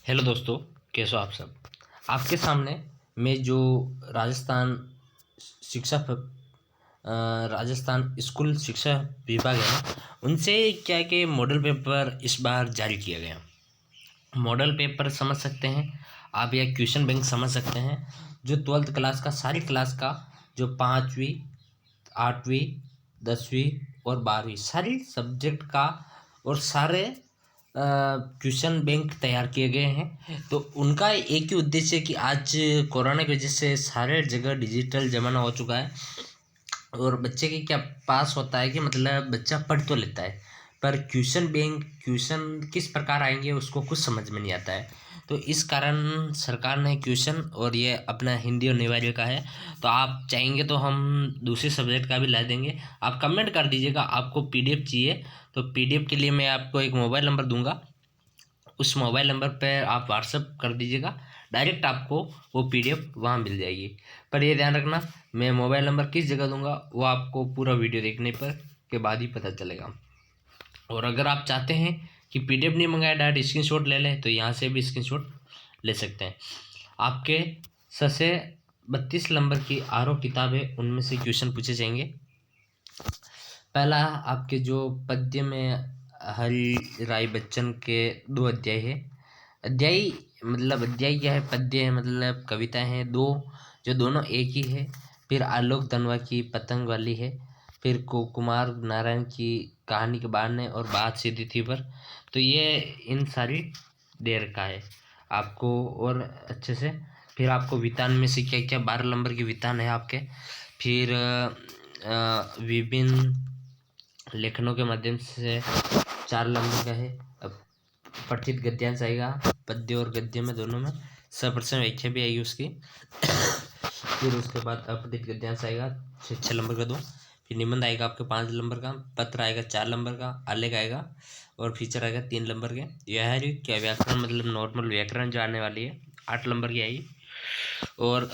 Hello दोस्तों, कैसे हो आप सब। आपके सामने मैं जो राजस्थान शिक्षा राजस्थान स्कूल शिक्षा विभाग है उनसे क्या है कि मॉडल पेपर इस बार जारी किया गया। मॉडल पेपर समझ सकते हैं आप, या क्वेश्चन बैंक समझ सकते हैं। जो 12th क्लास का सारी क्लास का, जो 5वीं 8वीं 10वीं और 12वीं सारी सब्जेक्ट का और सारे क्वेश्चन बैंक तैयार किए गए हैं। तो उनका एक ही उद्देश्य है कि आज कोरोना की वजह से सारे जगह डिजिटल जमाना हो चुका है और बच्चे के क्या पास होता है कि मतलब बच्चा पढ़ तो लेता है, पर क्वेश्चन बैंक क्वेश्चन किस प्रकार आएंगे उसको कुछ समझ में नहीं आता है। तो इस कारण सरकार ने क्वेश्चन और ये अपना हिंदी और अनिवार्य का है। तो आप चाहेंगे तो हम दूसरे सब्जेक्ट का भी ला देंगे। आप कमेंट कर दीजिएगा आपको पीडीएफ चाहिए, तो पीडीएफ के लिए मैं आपको एक मोबाइल नंबर दूंगा। उस मोबाइल नंबर पर आप व्हाट्सअप कर दीजिएगा, डायरेक्ट आपको वो पीडीएफ वहाँ मिल जाएगी। पर ये ध्यान रखना, मैं मोबाइल नंबर किस जगह दूंगा वो आपको पूरा वीडियो देखने पर के बाद ही पता चलेगा। और अगर आप चाहते हैं कि पीडीएफ नहीं मंगाया डायरेक्ट स्क्रीनशॉट ले लें, तो यहाँ से भी स्क्रीनशॉट ले सकते हैं। आपके 32 नंबर की आर किताब है, उनमें से क्वेश्चन पूछे जाएंगे। पहला आपके जो पद्य में हरि राय बच्चन के 2 अध्याय है। अध्याय मतलब अध्याय क्या है, पद्य है मतलब कविताएं हैं दो, जो दोनों एक ही है। फिर आलोक धनवा की पतंग वाली है। फिर कुमार नारायण की कहानी के बारने और बात सीधी थी पर। तो ये इन सारी देर का है आपको और अच्छे से। फिर आपको वितान में से क्या क्या 12 नंबर की वितान है आपके। फिर विभिन्न लेखनों के माध्यम से 4 नंबर का है। अब पठित गद्यांश आएगा, पद्य और गद्य में दोनों में 100% व्याख्या भी आएगी उसकी। फिर उसके बाद अपठित गद्यांश आएगा 6 नंबर का 2। फिर निबंध आएगा आपके 5 नंबर का। पत्र आएगा 4 नंबर का। आलेख आएगा और फीचर आएगा 3 नंबर के। यह है क्या व्याकरण मतलब नॉर्मल व्याकरण जो आने वाली है 8 नंबर की आएगी। और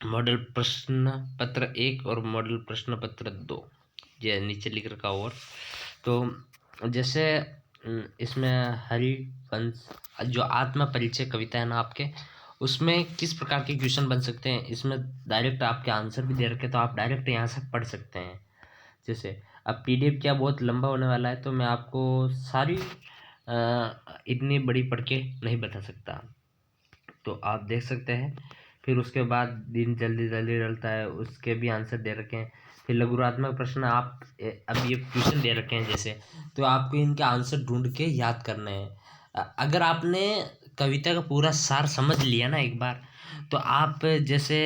मॉडल प्रश्न पत्र 1 और मॉडल प्रश्न पत्र 2 ये नीचे लिख रखा। और तो जैसे इसमें हरिवंश जो आत्म परिचय कविता है ना आपके, उसमें किस प्रकार के क्वेश्चन बन सकते हैं, इसमें डायरेक्ट आपके आंसर भी दे रखे, तो आप डायरेक्ट यहाँ से पढ़ सकते हैं। जैसे अब पीडीएफ क्या बहुत लंबा होने वाला है, तो मैं आपको सारी इतनी बड़ी पढ़ के नहीं बता सकता, तो आप देख सकते हैं। फिर उसके बाद दिन जल्दी जल्दी डलता है, उसके भी आंसर दे रखे हैं। फिर लघुरात्मक प्रश्न आप अब ये क्वेश्चन दे रखे हैं जैसे, तो आपको इनके आंसर ढूंढ के याद करने हैं। अगर आपने कविता का पूरा सार समझ लिया ना एक बार, तो आप जैसे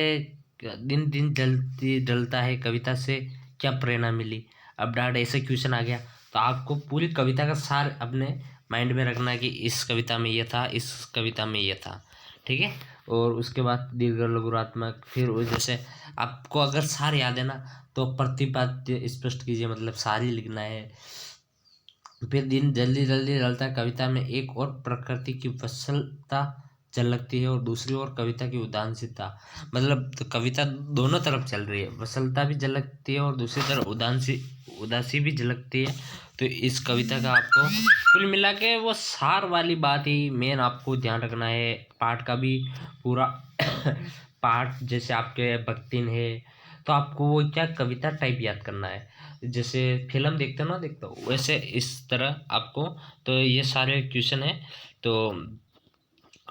दिन दिन जल्दी डलता है कविता से क्या प्रेरणा मिली, अब डाट ऐसे क्वेश्चन आ गया, तो आपको पूरी कविता का सार अपने माइंड में रखना है कि इस कविता में ये था, इस कविता में ये था, ठीक है। और उसके बाद दीर्घ लघुरात्मक, फिर वो जैसे आपको अगर सार याद है ना, तो प्रतिपाद्य स्पष्ट कीजिए मतलब सार ही लिखना है। फिर दिन जल्दी जल्दी डलता है कविता में एक और प्रकृति की वत्सलता झलकती है और दूसरी ओर कविता की उदासीनता, मतलब तो कविता दोनों तरफ चल रही है, वत्सलता भी झलकती है और दूसरी तरफ उदासी भी झलकती है। तो इस कविता का आपको कुल मिला के वो सार वाली बात ही मेन आपको ध्यान रखना है। पाठ का भी पूरा पाठ जैसे आपके भक्तिन है, तो आपको वो क्या कविता टाइप याद करना है, जैसे फिल्म देखते हो ना, देखते हो वैसे इस तरह आपको। तो ये सारे क्वेश्चन है। तो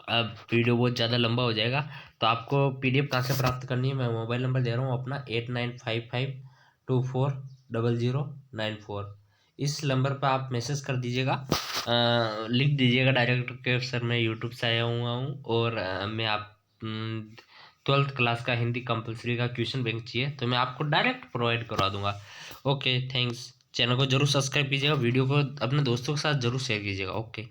अब वीडियो बहुत ज़्यादा लंबा हो जाएगा, तो आपको पीडीएफ कहाँ से प्राप्त करनी है, मैं मोबाइल नंबर दे रहा हूँ अपना 8955240094। इस नंबर पर आप मैसेज कर दीजिएगा, लिख दीजिएगा डायरेक्ट के सर मैं यूट्यूब से आया हुआ हूँ और मैं आप 12th क्लास का हिंदी कंपलसरी का क्वेश्चन बैंक चाहिए, तो मैं आपको डायरेक्ट प्रोवाइड करवा दूंगा। Okay, thanks. चैनल को जरूर सब्सक्राइब कीजिएगा, वीडियो को अपने दोस्तों के साथ जरूर शेयर कीजिएगा। ओके।